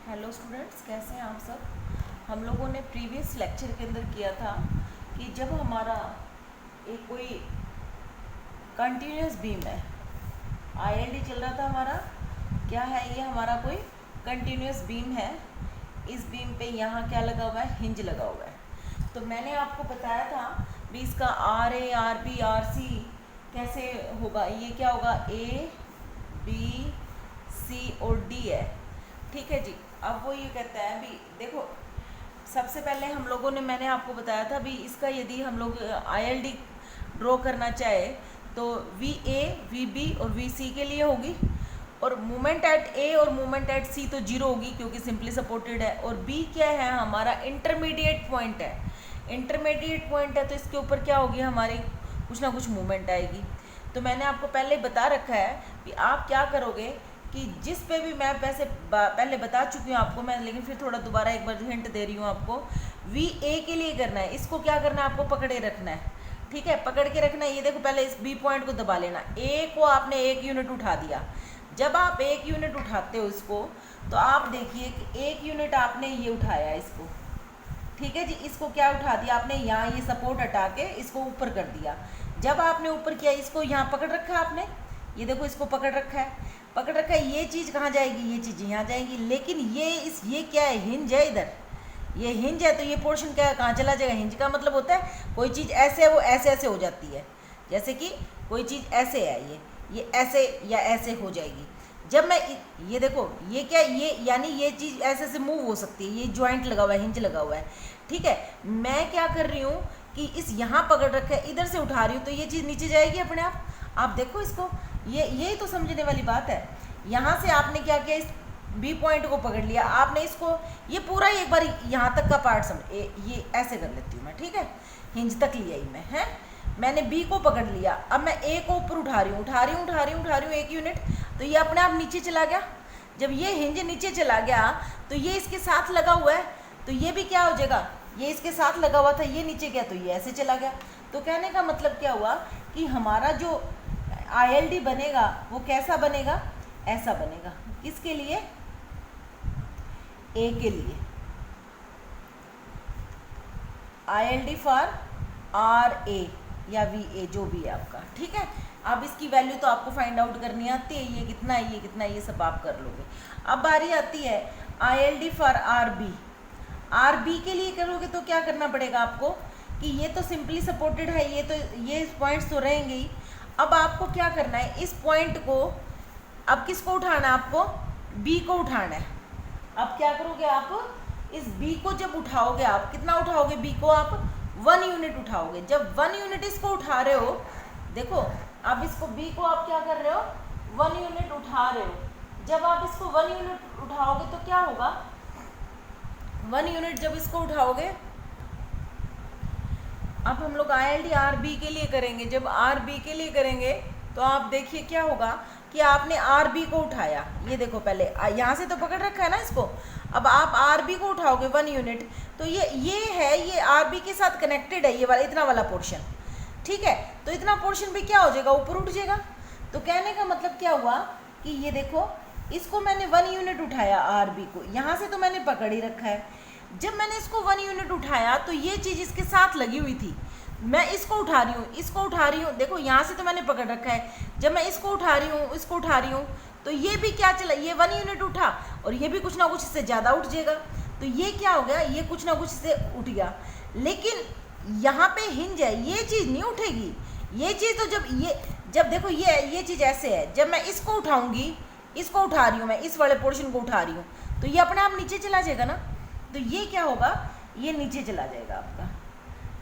Hello students, कैसे हैं आप सब। हम लोगों ने प्रीवियस लेक्चर के अंदर किया था कि जब हमारा एक कोई कंटिन्यूस बीम है, आईएलडी चल रहा था हमारा, क्या है ये हमारा कोई कंटिन्यूस बीम है। इस बीम पे यहाँ क्या लगा हुआ है, हिंज लगा हुआ है। तो मैंने आपको बताया था भी इसका R A R B R C कैसे होगा। ये क्या होगा, ए बी सी और डी है, ठीक है जी। अब वो ये कहता है भी देखो, सबसे पहले हम लोगों ने, मैंने आपको बताया था भी इसका यदि हम लोग आईएलडी ड्रॉ करना चाहे तो वी ए वी बी और वी सी के लिए होगी, और मोमेंट एट ए और मोमेंट एट सी तो जीरो होगी क्योंकि सिंपली सपोर्टेड है। और बी क्या है, हमारा इंटरमीडिएट पॉइंट है। इंटरमीडिएट पॉइंट है तो इसके ऊपर क्या होगी, हमारी कुछ ना कुछ मूवमेंट आएगी। तो मैंने आपको पहले बता रखा है कि आप क्या करोगे कि जिस पे भी मैं वैसे पहले बता चुकी हूँ आपको मैं, लेकिन फिर थोड़ा दोबारा एक बार हिंट दे रही हूँ आपको। वी ए के लिए करना है, इसको क्या करना है, आपको पकड़े रखना है, ठीक है, पकड़ के रखना है। ये देखो, पहले इस बी पॉइंट को दबा लेना। ए को आपने 1 यूनिट उठा दिया। जब आप 1 यूनिट उठाते हो इसको, तो आप देखिए कि 1 यूनिट आपने ये उठाया इसको, ठीक है जी। इसको क्या उठा दिया आपने, यहाँ ये सपोर्ट हटा के इसको ऊपर कर दिया। जब आपने ऊपर किया, इसको यहाँ पकड़ रखा है आपने, ये देखो इसको पकड़ रखा है, पकड़ रखा है। ये चीज़ कहाँ जाएगी, ये चीज़ यहाँ जाएगी, लेकिन ये क्या है, हिंज है इधर, ये हिंज है। तो ये पोर्शन क्या है, कहाँ चला जाएगा। हिंज का मतलब होता है कोई चीज़ ऐसे है वो ऐसे ऐसे हो जाती है। जैसे कि कोई चीज़ ऐसे है, ये ऐसे या ऐसे हो जाएगी। जब मैं ये देखो, ये क्या, ये यानी ये चीज़ ऐसे से मूव हो सकती है। ये जॉइंट लगा हुआ है, हिंज लगा हुआ है, ठीक है। मैं क्या कर रही हूँ कि इस यहाँ पकड़ रखा है, इधर से उठा रही हूँ तो ये चीज़ नीचे जाएगी अपने आप। आप देखो इसको, यही तो समझने वाली बात है। यहाँ से आपने क्या किया, इस बी पॉइंट को पकड़ लिया आपने, इसको ये पूरा एक बार यहाँ तक का पार्ट समझ, ये ऐसे कर लेती हूँ मैं, ठीक है। हिंज तक लिया ही मैं, है, मैंने बी को पकड़ लिया। अब मैं ए को ऊपर उठा रही हूँ 1 यूनिट, तो ये अपने आप नीचे चला गया। जब ये हिंज नीचे चला गया तो ये इसके साथ लगा हुआ है, तो ये भी क्या हो जाएगा, ये इसके साथ लगा हुआ था, ये नीचे गया तो ये ऐसे चला गया। तो कहने का मतलब क्या हुआ कि हमारा जो आईएलडी बनेगा वो कैसा बनेगा, ऐसा बनेगा। किसके लिए, ए के लिए, आईएलडी फॉर आर ए या वी ए जो भी है आपका, ठीक है। अब इसकी वैल्यू तो आपको फाइंड आउट करनी आती है, ये कितना है, ये कितना है, ये सब आप कर लोगे। अब बारी आती है ILD for R B. R B के लिए करोगे तो क्या करना पड़ेगा आपको कि ये तो सिंपली सपोर्टेड है, ये पॉइंट्स तो रहेंगे ही। अब आपको क्या करना है, इस पॉइंट को, अब किसको उठाना है आपको, बी को उठाना है। अब क्या करोगे आप, इस बी को जब उठाओगे, आप कितना उठाओगे बी को, आप 1 यूनिट उठाओगे। जब 1 यूनिट इसको उठा रहे हो, देखो अब इसको बी को आप क्या कर रहे हो, 1 यूनिट उठा रहे हो। जब आप इसको 1 यूनिट उठाओगे तो क्या होगा, 1 यूनिट जब इसको उठाओगे, अब हम लोग आईएलडी आर बी के लिए करेंगे। जब आर बी के लिए करेंगे तो आप देखिए क्या होगा कि आपने आर बी को उठाया, ये देखो पहले यहाँ से तो पकड़ रखा है ना इसको। अब आप आर बी को उठाओगे 1 यूनिट, तो ये है, ये आर बी के साथ कनेक्टेड है, ये वाला इतना वाला पोर्शन, ठीक है। तो इतना पोर्शन भी क्या हो जाएगा, ऊपर उठ जाएगा। तो कहने का मतलब क्या हुआ कि ये देखो, इसको मैंने 1 यूनिट उठाया, आर बी को यहाँ से तो मैंने पकड़ ही रखा है। जब मैंने इसको 1 यूनिट उठाया तो ये चीज़ इसके साथ लगी हुई थी, मैं इसको उठा रही हूँ, देखो यहाँ से तो मैंने पकड़ रखा है। जब मैं इसको उठा रही हूँ तो ये भी क्या चला, ये 1 यूनिट उठा और ये भी कुछ ना कुछ इससे ज़्यादा उठ जाएगा। तो ये क्या हो गया, ये कुछ ना कुछ इससे उठ गया। लेकिन यहाँ पे हिंज है, ये चीज़ नहीं उठेगी। ये चीज़ तो जब देखो ये चीज़ ऐसे है, जब मैं इसको उठाऊँगी, इसको उठा रही हूँ मैं, इस वाले पोर्शन को उठा रही हूँ, तो ये अपने आप नीचे चला जाएगा ना। तो ये क्या होगा, ये नीचे चला जाएगा आपका,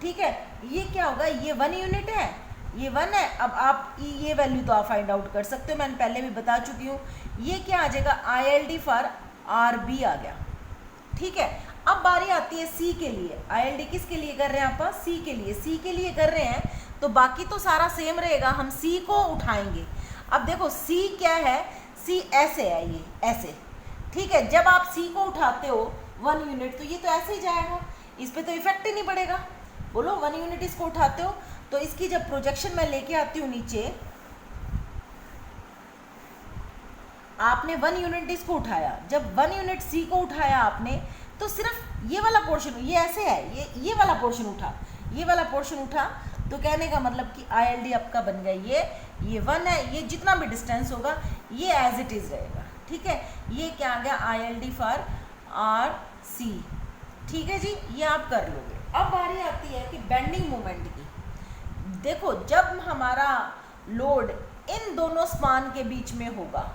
ठीक है। ये क्या होगा, ये 1 यूनिट है, ये 1 है। अब आप ये वैल्यू तो आप फाइंड आउट कर सकते हो, मैंने पहले भी बता चुकी हूँ। ये क्या आ जाएगा, आईएलडी फॉर आर बी आ गया, ठीक है। अब बारी आती है सी के लिए। आईएलडी किसके लिए कर रहे हैं आप, सी के लिए। सी के लिए कर रहे हैं तो बाकी तो सारा सेम रहेगा, हम सी को उठाएंगे। अब देखो सी क्या है, सी ऐसे है, ये ऐसे, ठीक है। जब आप सी को उठाते हो 1 यूनिट तो ये तो ऐसे ही जाएगा, इस पर तो इफेक्ट ही नहीं पड़ेगा। बोलो 1 यूनिट इसको उठाते हो तो इसकी जब प्रोजेक्शन मैं लेके आती हूँ नीचे, आपने 1 यूनिट इसको उठाया, जब 1 यूनिट सी को उठाया आपने, तो सिर्फ ये वाला पोर्शन, ये ऐसे है, ये वाला पोर्शन उठा, ये वाला पोर्शन उठा, तो कहने का मतलब कि ILD आपका बन गया ये 1 है, ये जितना भी डिस्टेंस होगा ये एज इट इज़ रहेगा, ठीक है। ये क्या आ गया ILD फॉर RC, ठीक है जी, ये आप कर लोगे। अब बारी आती है कि बेंडिंग मोमेंट की। देखो जब हमारा लोड इन दोनों स्पान के बीच में होगा,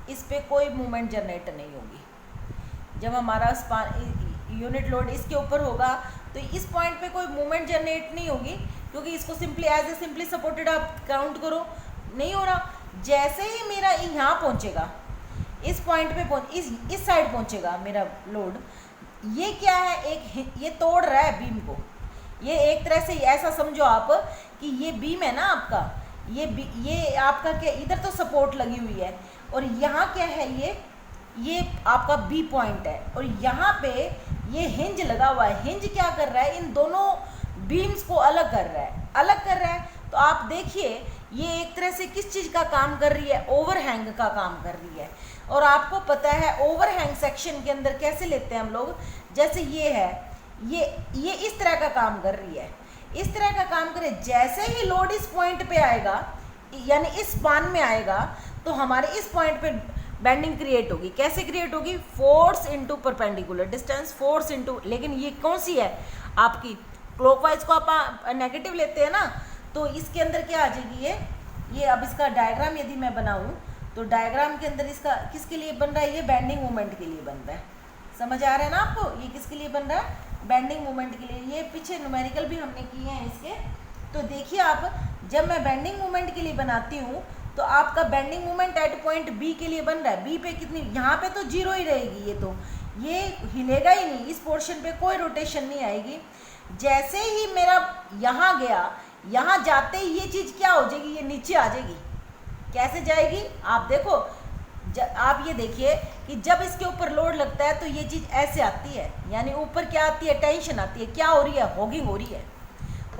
इस पे कोई मूवमेंट जनरेट नहीं होगी। जब हमारा स्पान यूनिट लोड इसके ऊपर होगा तो इस पॉइंट पे कोई मूवमेंट जनरेट नहीं होगी, क्योंकि इसको simply as a simply supported आप काउंट करो, नहीं हो रहा। जैसे ही मेरा यहाँ पहुँचेगा, इस पॉइंट पे इस साइड पहुँचेगा मेरा लोड, ये क्या है, एक ये तोड़ रहा है बीम को। ये एक तरह से ऐसा समझो आप कि ये बीम है ना आपका, ये आपका क्या, इधर तो सपोर्ट लगी हुई है और यहाँ क्या है, ये आपका बी पॉइंट है और यहाँ पे ये हिंज लगा हुआ है। हिंज क्या कर रहा है, इन दोनों बीम्स को अलग कर रहा है। तो आप देखिए ये एक तरह से किस चीज़ का काम कर रही है, ओवरहैंग का काम कर रही है। और आपको पता है ओवरहैंग सेक्शन के अंदर कैसे लेते हैं हम लोग, जैसे ये है, ये इस तरह का काम कर रही है, इस तरह का काम करे। जैसे ही लोड इस पॉइंट पे आएगा, यानी इस स्पान में आएगा, तो हमारे इस पॉइंट पे बेंडिंग क्रिएट होगी। कैसे क्रिएट होगी, force into perpendicular distance, force into, लेकिन ये कौन सी है आपकी, क्लॉकवाइज को आप नेगेटिव लेते हैं ना, तो इसके अंदर क्या आ जाएगी ये अब इसका डायग्राम यदि मैं बनाऊं, तो डायग्राम के अंदर इसका किसके लिए बन रहा है, ये बेंडिंग मोमेंट के लिए बन रहा है। समझ आ रहा है ना आपको, ये किसके लिए बन रहा है, बेंडिंग मोमेंट के लिए। ये पीछे न्यूमेरिकल भी हमने किए हैं इसके। तो देखिए आप, जब मैं बेंडिंग मोमेंट के लिए बनाती हूँ, तो आपका bending moment at point B के लिए बन रहा है। बी पे कितनी, यहाँ पे तो जीरो ही रहेगी, ये हिलेगा ही नहीं, इस पोर्शन पे कोई रोटेशन नहीं आएगी। जैसे ही मेरा यहाँ गया, यहाँ जाते ही ये चीज़ क्या हो जाएगी, ये नीचे आ जाएगी। कैसे जाएगी आप देखो, आप ये देखिए कि जब इसके ऊपर लोड लगता है तो ये चीज़ ऐसे आती है, यानी ऊपर क्या आती है, टेंशन आती है। क्या हो रही है, हॉगिंग हो रही है,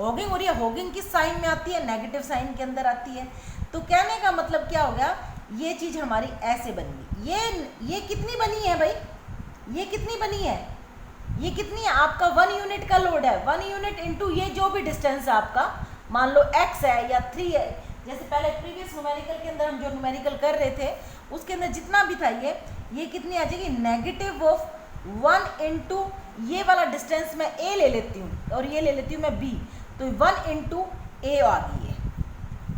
हॉगिंग हो रही है। हॉगिंग किस साइन में आती है, नेगेटिव साइन के अंदर आती है। तो कहने का मतलब क्या हो गया, ये चीज़ हमारी ऐसे बन गई। ये कितनी बनी है भाई, ये कितनी बनी है, ये कितनी है, आपका 1 यूनिट का लोड है। 1 यूनिट इंटू ये जो भी डिस्टेंस है आपका, मान लो x है या 3 है, जैसे पहले प्रीवियस न्यूमेरिकल के अंदर हम जो न्यूमेरिकल कर रहे थे उसके अंदर जितना भी था, ये कितनी आ जाएगी, नेगेटिव ऑफ 1 इंटू ये वाला डिस्टेंस मैं a ले लेती हूँ और ये ले लेती हूँ मैं b, तो 1 इंटू a आ गई है,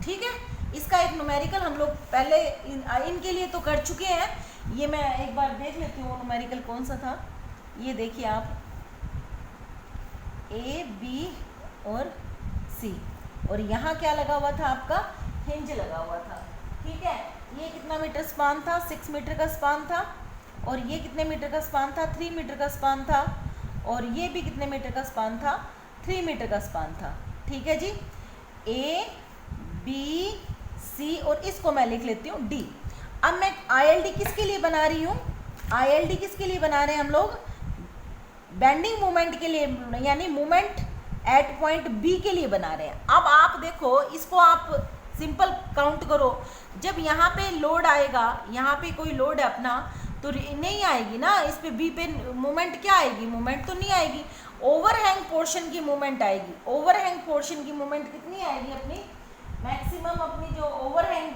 ठीक है। इसका एक न्यूमेरिकल हम लोग पहले इनके लिए तो कर चुके हैं। ये मैं एक बार देख लेती हूँ न्यूमेरिकल कौन सा था। ये देखिए आप, a b और c, और यहाँ क्या लगा हुआ था आपका, हिंज लगा हुआ था, ठीक है। ये कितना मीटर स्पान था, 6 मीटर का स्पान था, और ये कितने मीटर का स्पान था, 3 मीटर का स्पान था, और ये भी कितने मीटर का स्पान था, 3 मीटर का स्पान था, ठीक है जी। A B C और इसको मैं लिख लेती हूँ D। अब मैं ILD किसके लिए बना रही हूँ, ILD किसके लिए बना रहे हैं हम लोग, बेंडिंग मोमेंट के लिए, यानी मोमेंट एट पॉइंट B के लिए बना रहे हैं। अब आप देखो, इसको आप सिंपल काउंट करो, जब यहाँ पे लोड आएगा, यहाँ पे कोई लोड है अपना, तो नहीं आएगी ना इस पे B पे मोमेंट, क्या आएगी, मोमेंट तो नहीं आएगी, ओवरहैंग पोर्शन की मोमेंट आएगी। ओवरहैंग पोर्शन की मोमेंट कितनी आएगी, अपनी मैक्सिमम अपनी जो ओवरहैंग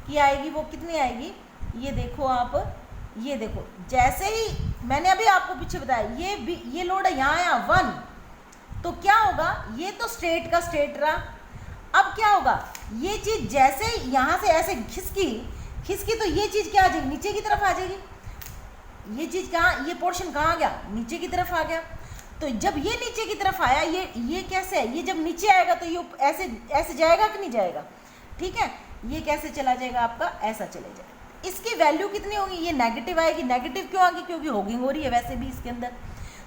की आएगी वो कितनी आएगी, ये देखो आप, ये देखो, जैसे ही मैंने अभी आपको पीछे बताया, ये लोड है यहाँ आया 1, तो क्या होगा, ये तो स्ट्रेट का स्ट्रेट रहा। अब क्या होगा, ये चीज़ जैसे यहाँ से ऐसे खिसकी तो ये चीज़ क्या आ जाएगी, नीचे की तरफ आ जाएगी। ये चीज़ कहाँ, ये पोर्शन कहाँ आ गया, नीचे की तरफ आ गया। तो जब ये नीचे की तरफ आया, ये कैसे है, ये जब नीचे आएगा तो ये ऐसे जाएगा कि नहीं जाएगा, ठीक है। ये कैसे चला जाएगा आपका, ऐसा चले जाएगा। इसकी वैल्यू कितनी होगी, ये नेगेटिव आएगी। नेगेटिव क्यों आएगी, क्योंकि हॉगिंग हो रही है वैसे भी इसके अंदर।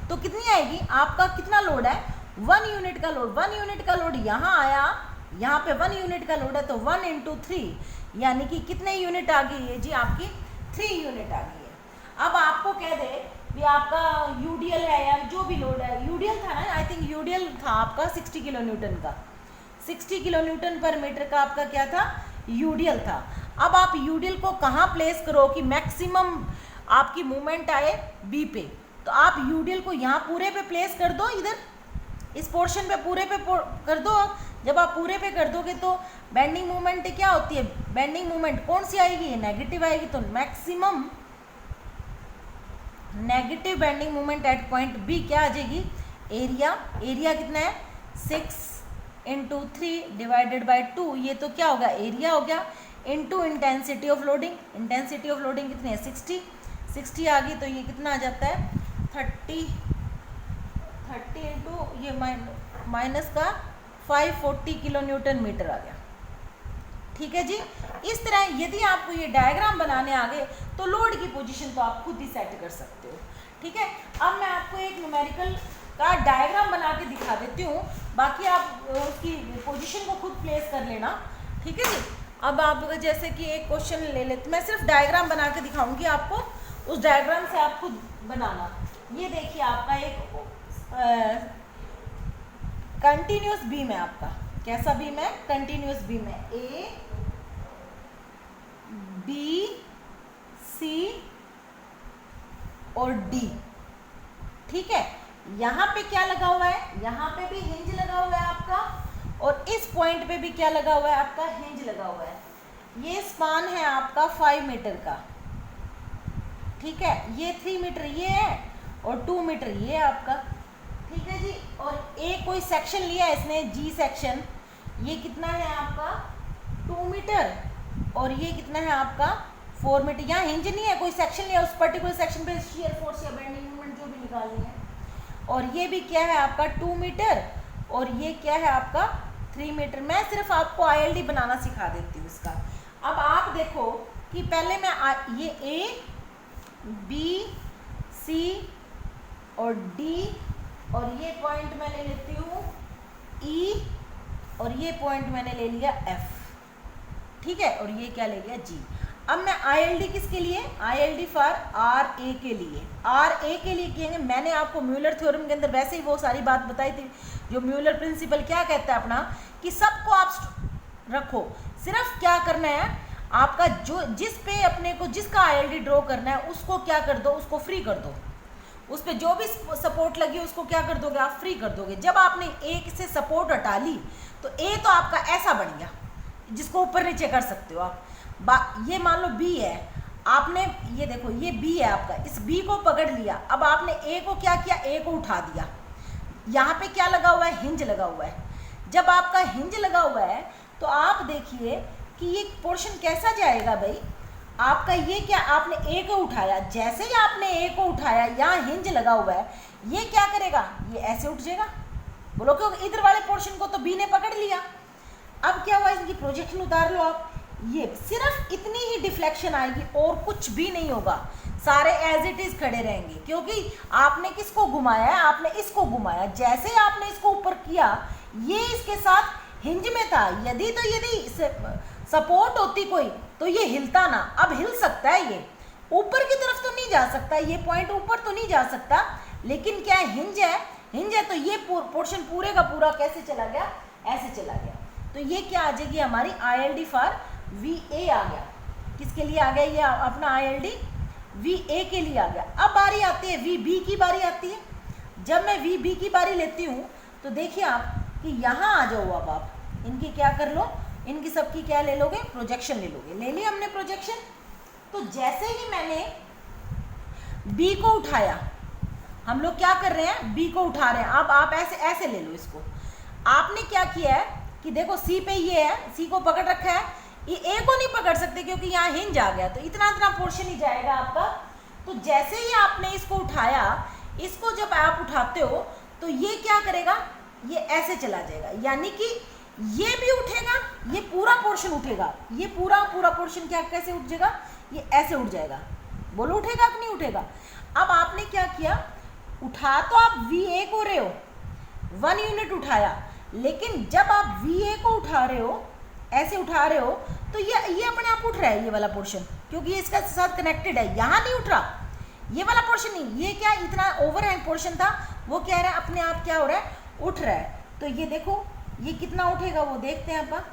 तो कितनी आएगी, आपका कितना लोड है, 1 यूनिट का लोड। 1 यूनिट का लोड यहाँ आया, यहाँ पे 1 यूनिट का लोड है, तो 1 इंटू 3, यानी कि कितने यूनिट आ गई है जी, आपकी 3 यूनिट आ गई है। अब आपको कह दे भी आपका यूडीएल है या जो भी लोड है, यूडीएल था ना, आई थिंक यूडीएल था आपका 60 किलो न्यूटन का, 60 किलो न्यूटन पर मीटर का आपका क्या था, यूडीएल था। अब आप यूडिल को कहाँ प्लेस करो कि मैक्सिमम आपकी मूवमेंट आए बी पे, तो आप यूडिल को यहाँ पूरे पे प्लेस कर दो, इधर इस पोर्शन पे पूरे पे कर दो। जब आप पूरे पे कर दोगे तो बेंडिंग मूवमेंट क्या होती है, बेंडिंग मूवमेंट कौन सी आएगी, नेगेटिव आएगी। तो maximum negative bending movement at point B क्या आ जाएगी, एरिया कितना है 6 × 3 डिवाइडेड बाय 2, ये तो क्या होगा एरिया हो गया, into intensity of loading. Intensity of loading कितनी है 60 आ गई, तो ये कितना आ जाता है 30 इंटू ये माइनस का 540 किलो न्यूटन मीटर आ गया। ठीक है जी। इस तरह यदि आपको ये डायग्राम बनाने आ गए तो लोड की पोजीशन तो आप खुद ही सेट कर सकते हो। ठीक है, अब मैं आपको एक न्यूमेरिकल का डायग्राम बना के दिखा देती हूँ, बाकी आप उसकी पोजीशन को खुद प्लेस कर लेना। ठीक है जी। अब आप जैसे कि एक क्वेश्चन ले लेते, मैं सिर्फ डायग्राम बना के दिखाऊंगी आपको, उस डायग्राम से आप खुद बनाना। ये देखिए आपका एक कंटिन्यूस बीम है, आपका कैसा बीम है, कंटिन्यूस बीम है, ए बी सी और डी। ठीक है, यहाँ पे क्या लगा हुआ है, यहाँ पे भी हिंज लगा हुआ है आपका, और इस पॉइंट पे भी क्या लगा हुआ है आपका, हिंज लगा हुआ है। ये स्पान है आपका 5 मीटर का। ठीक है, ये 3 मीटर ये है और 2 मीटर ये है आपका। ठीक है जी। और एक कोई सेक्शन लिया है इसने, जी सेक्शन, ये कितना है आपका 2 मीटर और ये कितना है आपका 4 मीटर। यहाँ हिंज नहीं है, कोई सेक्शन लिया, उस पर्टिकुलर सेक्शन पे शियर फोर्स या बेंडिंग मोमेंट जो भी निकालनी है। और ये भी क्या है आपका 2 मीटर और ये क्या है आपका 3 मीटर। मैं सिर्फ आपको ILD बनाना सिखा देती हूँ इसका। अब आप देखो कि पहले मैं ये ए बी सी और डी और ये पॉइंट मैं ले लेती हूँ ई और ये पॉइंट मैंने ले लिया एफ। ठीक है, और ये क्या ले लिया जी। अब मैं ILD किसके लिए, ILD फॉर RA के लिए, RA के लिए किएंगे। मैंने आपको म्यूलर थ्योरम के अंदर वैसे ही वो सारी बात बताई थी, जो म्यूलर प्रिंसिपल क्या कहता है अपना, कि सबको आप रखो, सिर्फ क्या करना है आपका, जो जिस पे अपने को जिसका ILD ड्रॉ करना है उसको क्या कर दो, उसको फ्री कर दो। उस पर जो भी सपोर्ट लगी उसको क्या कर दोगे आप, फ्री कर दोगे। जब आपने एक से सपोर्ट हटा ली तो ए तो आपका ऐसा बन गया, जिसको ऊपर नीचे कर सकते हो आप। ये मान लो बी है, आपने ये देखो ये बी है आपका, इस बी को पकड़ लिया। अब आपने ए को क्या किया, ए को उठा दिया। यहाँ पे क्या लगा हुआ है, हिंज लगा हुआ है। जब आपका हिंज लगा हुआ है तो आप देखिए कि ये पोर्शन कैसा जाएगा भाई, आपका ये क्या, आपने ए को उठाया, जैसे ही आपने ए को उठाया, यहाँ हिंज लगा हुआ है, ये क्या करेगा, ये ऐसे उठ जाएगा। बोलो क्योंकि इधर वाले पोर्शन को तो बी ने पकड़ लिया। अब क्या हुआ, इसकी प्रोजेक्शन उतार लो आप, ये सिर्फ इतनी ही डिफ्लेक्शन आएगी और कुछ भी नहीं होगा, सारे एज इट इज खड़े रहेंगे, क्योंकि आपने किसको घुमाया है, आपने इसको घुमाया। जैसे ही आपने इसको ऊपर किया, ये इसके साथ हिंज में था। यदि सपोर्ट होती कोई तो ये हिलता ना, अब हिल सकता है, ये ऊपर की तरफ तो नहीं जा सकता, ये पॉइंट ऊपर तो नहीं जा सकता, लेकिन क्या है, हिंज है तो ये पोर्शन पूरे का पूरा कैसे चला गया, ऐसे चला गया। तो ये क्या आ जाएगी हमारी ILD फॉर VA आ गया। किसके लिए आ गया ये अपना ILD, VA के लिए आ गया। अब बारी आती है VB की बारी आती है। जब मैं VB की बारी लेती हूँ तो देखिए आप कि यहाँ आ जाओ, अब आप इनकी क्या कर लो, इनकी सबकी क्या ले लोगे, प्रोजेक्शन ले लोगे। ले लिया हमने प्रोजेक्शन। तो जैसे ही मैंने B को उठाया, हम लोग क्या कर रहे हैं, B को उठा रहे हैं। अब आप ऐसे ले लो इसको। आपने क्या किया है कि देखो C पे ये है, C को पकड़ रखा है, ये A को नहीं पकड़ सकते क्योंकि यहाँ हिंज आ गया, तो इतना पोर्शन ही जाएगा आपका। तो जैसे ही आपने इसको उठाया, इसको जब आप उठाते हो तो ये क्या करेगा, ये ऐसे चला जाएगा, यानी कि ये भी उठेगा, ये पूरा पोर्शन उठेगा, ये पूरा पोर्शन क्या कैसे उठ जाएगा, ये ऐसे उठ जाएगा। बोलो उठेगा कि नहीं उठेगा। अब आपने क्या किया, उठा तो आप VA को रहे हो, 1 यूनिट उठाया, लेकिन जब आप VA को उठा रहे हो, ऐसे उठा रहे हो, तो ये अपने आप उठ रहा है, ये वाला पोर्शन, क्योंकि ये इसका साथ कनेक्टेड है। यहाँ नहीं उठ रहा, ये वाला पोर्शन नहीं, ये क्या इतना ओवरहैंग पोर्शन था, वो क्या रहा है, अपने आप क्या हो रहा है, उठ रहा है। तो ये देखो ये कितना उठेगा वो देखते हैं आप।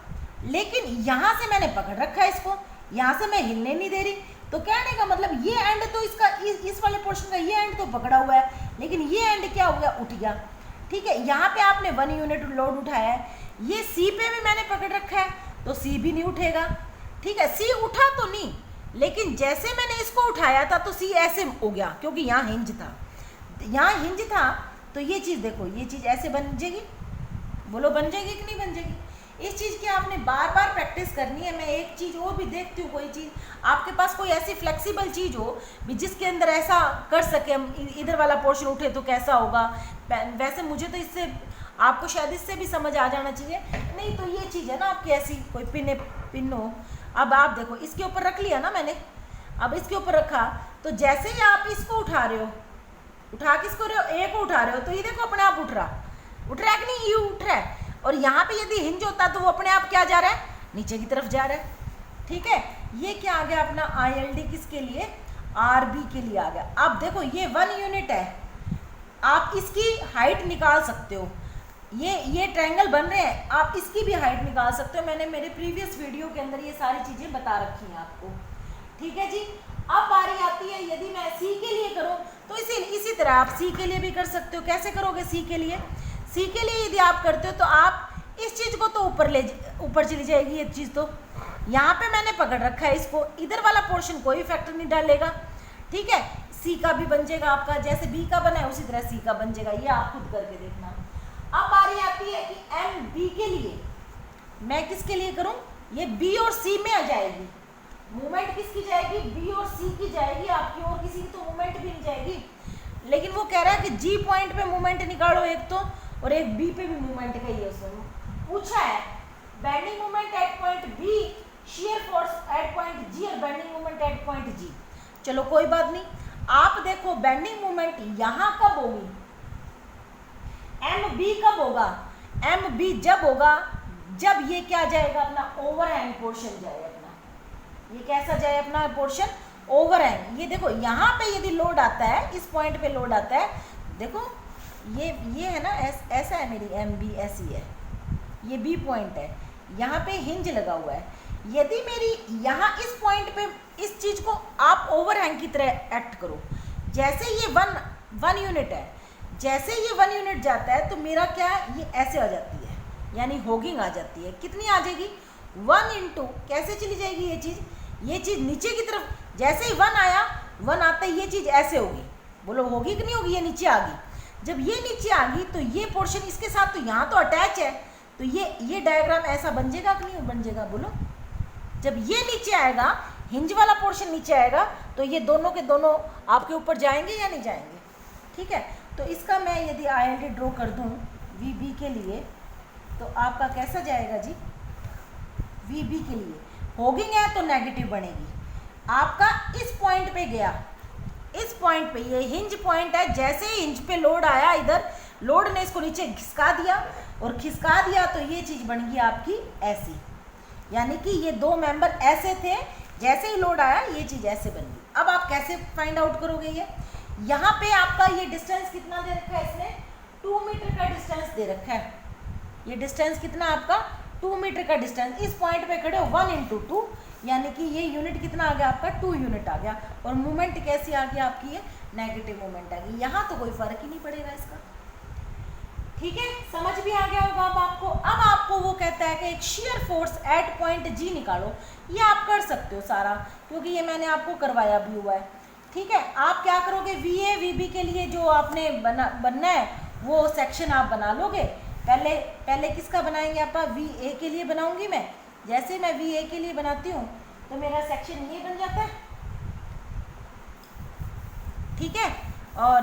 लेकिन यहाँ से मैंने पकड़ रखा है इसको, यहाँ से मैं हिलने नहीं दे रही, तो कहने का मतलब ये एंड तो इसका इस वाले पोर्शन का ये एंड तो पकड़ा हुआ है, लेकिन ये एंड क्या हो गया, उठ गया। ठीक है, यहाँ पे आपने 1 यूनिट लोड उठाया है, ये सी पे भी मैंने पकड़ रखा है, तो सी भी नहीं उठेगा। ठीक है, सी उठा तो नहीं, लेकिन जैसे मैंने इसको उठाया था तो सी ऐसे हो गया, क्योंकि यहाँ हिंज था, यहाँ हिंज था, तो ये चीज़ देखो, ये चीज़ ऐसे बन जाएगी। बोलो बन जाएगी कि नहीं बन जाएगी? इस चीज़ की आपने बार बार प्रैक्टिस करनी है। मैं एक चीज़ और भी देखती हूँ, कोई चीज़ आपके पास कोई ऐसी फ्लेक्सिबल चीज़ हो भी जिसके अंदर ऐसा कर सके, हम इधर वाला पोर्शन उठे तो कैसा होगा। वैसे मुझे तो इससे, आपको शायद इससे भी समझ आ जाना चाहिए। नहीं तो ये चीज़ है ना आपकी, ऐसी कोई पिन हो। अब आप देखो, इसके ऊपर रख लिया ना मैंने, अब इसके ऊपर रखा, तो जैसे ही आप इसको उठा रहे हो, उठा किसको रहे हो, ए को उठा रहे हो, तो ये देखो अपने आप उठ रहा है कि नहीं, ये उठ रहा है। और यहाँ पे यदि हिंज होता तो वो अपने आप क्या जा रहा है, नीचे की तरफ जा रहा है। ठीक है, ये क्या आ गया अपना ILD किसके लिए, RB के लिए आ गया। अब देखो ये 1 यूनिट है, आप इसकी हाइट निकाल सकते हो। ये ट्रायंगल बन रहे हैं, आप इसकी भी हाइट निकाल सकते हो। मैंने मेरे प्रीवियस वीडियो के अंदर ये सारी चीज़ें बता रखी हैं आपको। ठीक है जी, अब बारी आती है यदि मैं सी के लिए करूँ, तो इसी तरह आप सी के लिए भी कर सकते हो। कैसे करोगे सी के लिए? सी के लिए यदि आप करते हो तो आप इस चीज़ को तो ऊपर चली जाएगी ये चीज़, तो यहाँ पे मैंने पकड़ रखा है इसको, इधर वाला पोर्शन कोई इफेक्ट नहीं डालेगा। ठीक है, सी का भी बन जाएगा आपका, जैसे बी का बना है उसी तरह सी का बन जाएगा, ये आप खुद करके देखना। अब बारी आती है कि MB के लिए मैं किसके लिए करूँ, ये B और C में आ जाएगी। मूवमेंट किसकी जाएगी, B और C की जाएगी आपकी, और किसी की तो मूवमेंट भी नहीं जाएगी। लेकिन वो कह रहा है कि G पॉइंट पे मूवमेंट निकालो एक तो, और एक B पे भी मूवमेंट का ही उसने पूछा है। Bending movement at point B, shear force at point G और bending movement at point G। चलो कोई बात नहीं, आप देखो बेंडिंग मूवमेंट यहाँ कब होगी, MB कब होगा, MB जब होगा जब ये क्या जाएगा, अपना ओवरहैंग पोर्शन जाए अपना, ये कैसा जाए अपना पोर्शन, ओवरहैंग। ये देखो यहाँ पे यदि लोड आता है, इस पॉइंट पे लोड आता है, देखो ये है ना, ऐसा है मेरी MB ऐसी है, ये B पॉइंट है, यहाँ पे हिंज लगा हुआ है। यदि मेरी यहाँ इस पॉइंट पे इस चीज़ को आप ओवरहैंग की तरह एक्ट करो, जैसे ये 1 यूनिट है, जैसे ये 1 यूनिट जाता है तो मेरा क्या, ये ऐसे आ जाती है, यानी होगिंग आ जाती है। कितनी आ जाएगी, 1 इंटू, कैसे चली जाएगी ये चीज़ नीचे की तरफ, जैसे ही 1 आया, 1 आता ही ये चीज़ ऐसे होगी। बोलो होगी कि नहीं होगी, ये नीचे आ गई। जब ये नीचे आ गई तो ये पोर्शन इसके साथ, तो यहाँ तो अटैच है, तो ये डायग्राम ऐसा बन जाएगा कि नहीं बन जाएगा, बोलो। जब ये नीचे आएगा, हिंज वाला पोर्शन नीचे आएगा, तो ये दोनों के दोनों आपके ऊपर जाएंगे या नहीं जाएंगे। ठीक है, तो इसका मैं यदि ILD ड्रॉ कर दूं VB के लिए, तो आपका कैसा जाएगा जी, VB के लिए होगिंग है तो नेगेटिव बनेगी। आपका इस पॉइंट पे गया, इस पॉइंट पे, ये हिंज पॉइंट है, जैसे ही हिंज पे लोड आया, इधर लोड ने इसको नीचे खिसका दिया, और खिसका दिया तो ये चीज़ बन गई आपकी ऐसी, यानी कि ये 2 मेंबर ऐसे थे, जैसे ही लोड आया ये चीज़ ऐसे बन गई। अब आप कैसे फाइंड आउट करोगे, ये यहाँ पे आपका ये डिस्टेंस कितना दे रखा है इसने, 2 मीटर का डिस्टेंस दे रखा है। ये डिस्टेंस कितना आपका, 2 मीटर का डिस्टेंस, इस पॉइंट पे खड़े हो, 1 इंटू 2, यानी कि ये यूनिट कितना आ गया आपका, 2 यूनिट आ गया। और मूवमेंट कैसी आ गई आपकी, ये नेगेटिव मूवमेंट आ गई। यहाँ तो कोई फर्क ही नहीं पड़ेगा इसका। ठीक है, समझ भी आ गया होगा अब आपको। अब आपको वो कहता है कि एक shear force at point G निकालो। ये आप कर सकते हो सारा, क्योंकि ये मैंने आपको करवाया भी हुआ है। ठीक है, आप क्या करोगे, VA VB के लिए जो आपने बनना है वो सेक्शन आप बना लोगे। पहले किसका बनाएंगे, आप VA के लिए बनाऊंगी मैं। जैसे मैं VA के लिए बनाती हूँ तो मेरा सेक्शन ये बन जाता है। ठीक है, और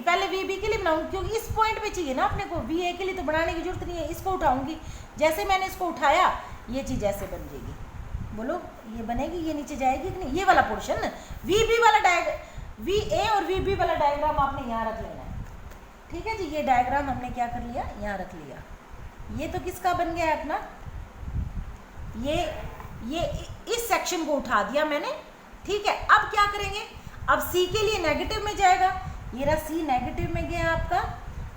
पहले VB के लिए बनाऊंगी, क्योंकि इस पॉइंट पे चाहिए ना अपने को। VA के लिए तो बनाने की जरूरत नहीं है, इसको उठाऊंगी। जैसे मैंने इसको उठाया, ये चीज़ ऐसे बन जाएगी। बोलो ये बनेगी, ये नीचे जाएगी कि नहीं, ये वाला पोर्शन VB वाला VA और VB वाला डायग्राम आपने यहाँ रख लेना है। ठीक है जी, ये डायग्राम हमने क्या कर लिया, यहाँ रख लिया। ये तो किसका बन गया है अपना, ये इस सेक्शन को उठा दिया मैंने। ठीक है, अब क्या करेंगे, अब C के लिए नेगेटिव में जाएगा, ये रहा C नेगेटिव में गया आपका,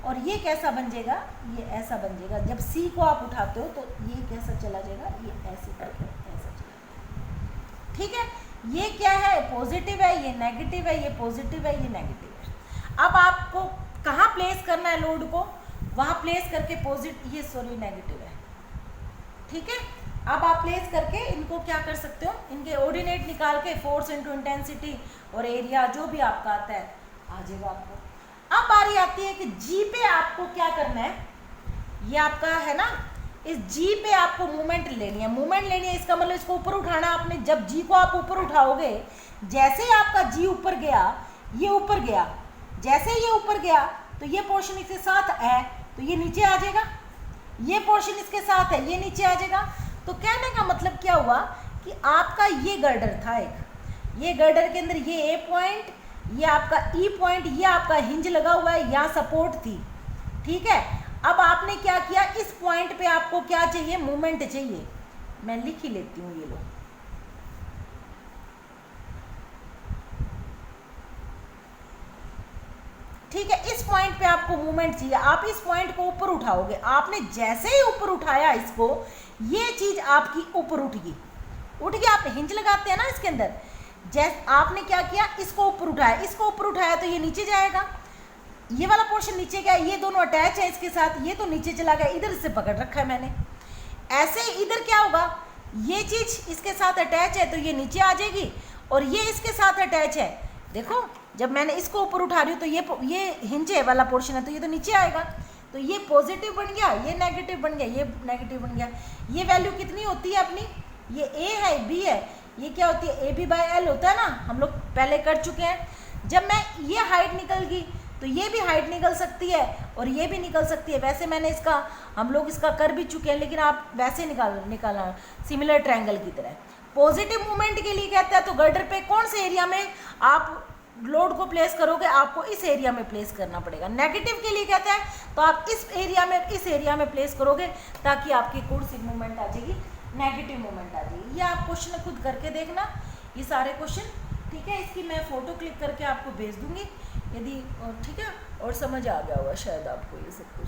और ये कैसा बन जाएगा, ये ऐसा बन जाएगा। जब C को आप उठाते हो तो ये कैसा चला जाएगा, ये ऐसे करके ऐसा चला जाएगा। ठीक है, ये क्या है, पॉजिटिव है, ये नेगेटिव है, ये पॉजिटिव है, ये नेगेटिव है। अब आपको कहाँ प्लेस करना है लोड को, वहाँ प्लेस करके ये सॉरी नेगेटिव है, ठीक है। अब आप प्लेस करके इनको क्या कर सकते हो, इनके ऑर्डिनेट निकाल के फोर्स इनटू इंटेंसिटी और एरिया जो भी आपका आता है आ जाएगा आपको। अब बारी आती है कि जी पे आपको क्या करना है, ये आपका है ना, इस जी पे आपको मूवमेंट लेनी है, मूवमेंट लेनी है, इसका मतलब इसको ऊपर उठाना आपने। जब जी को आप ऊपर उठाओगे, जैसे ही आपका जी ऊपर गया, ये ऊपर गया, जैसे ये ऊपर गया तो ये पोर्शन इसके साथ है तो ये नीचे आ जाएगा, ये पोर्शन इसके साथ है ये नीचे आ जाएगा। तो कहने का मतलब क्या हुआ कि आपका ये गर्डर था एक, ये गर्डर के अंदर ये ए पॉइंट, ये आपका ई पॉइंट, ये आपका हिंज लगा हुआ है, यहाँ सपोर्ट थी, ठीक है। अब आपने क्या किया, इस पॉइंट पे आपको क्या चाहिए, मूवमेंट चाहिए। मैं लिख ही लेती हूँ, ये लो, ठीक है। इस पॉइंट पे आपको मूवमेंट चाहिए, आप इस पॉइंट को ऊपर उठाओगे, आपने जैसे ही ऊपर उठाया इसको, ये चीज आपकी ऊपर उठ गई, आप हिंज लगाते हैं ना इसके अंदर, जैसे आपने क्या किया, इसको ऊपर उठाया, इसको ऊपर उठाया तो ये नीचे जाएगा, ये वाला पोर्शन नीचे गया, ये दोनों अटैच है इसके साथ, ये तो नीचे चला गया, इधर से पकड़ रखा है मैंने। ऐसे इधर क्या होगा, ये चीज इसके साथ अटैच है तो ये नीचे आ जाएगी, और ये इसके साथ अटैच है, देखो जब मैंने इसको ऊपर उठा रही हूँ तो ये हिंज वाला पोर्शन है तो ये तो नीचे आएगा, तो ये पॉजिटिव बन गया, ये नेगेटिव बन गया, ये नेगेटिव बन गया। ये वैल्यू कितनी होती है अपनी, ये ए है बी है, ये क्या होती है, ए बी बाई एल होता है ना, हम लोग पहले कर चुके हैं। जब मैं ये हाइट निकल गई तो ये भी हाइट निकल सकती है और ये भी निकल सकती है। वैसे मैंने इसका, हम लोग इसका कर भी चुके हैं, लेकिन आप वैसे निकालना सिमिलर ट्रायंगल की तरह। पॉजिटिव मूवमेंट के लिए कहता है तो गर्डर पे कौन से एरिया में आप लोड को प्लेस करोगे, आपको इस एरिया में प्लेस करना पड़ेगा। नेगेटिव के लिए कहता है तो आप इस एरिया में प्लेस करोगे ताकि आपकी कोर्सिव मूवमेंट आ जाएगी, नेगेटिव मूवमेंट आ जाएगी। ये आप क्वेश्चन खुद करके देखना, ये सारे क्वेश्चन, ठीक है। इसकी मैं फ़ोटो क्लिक करके आपको भेज दूंगी यदि, ठीक है, और समझ आ गया होगा शायद आपको ये सब कुछ।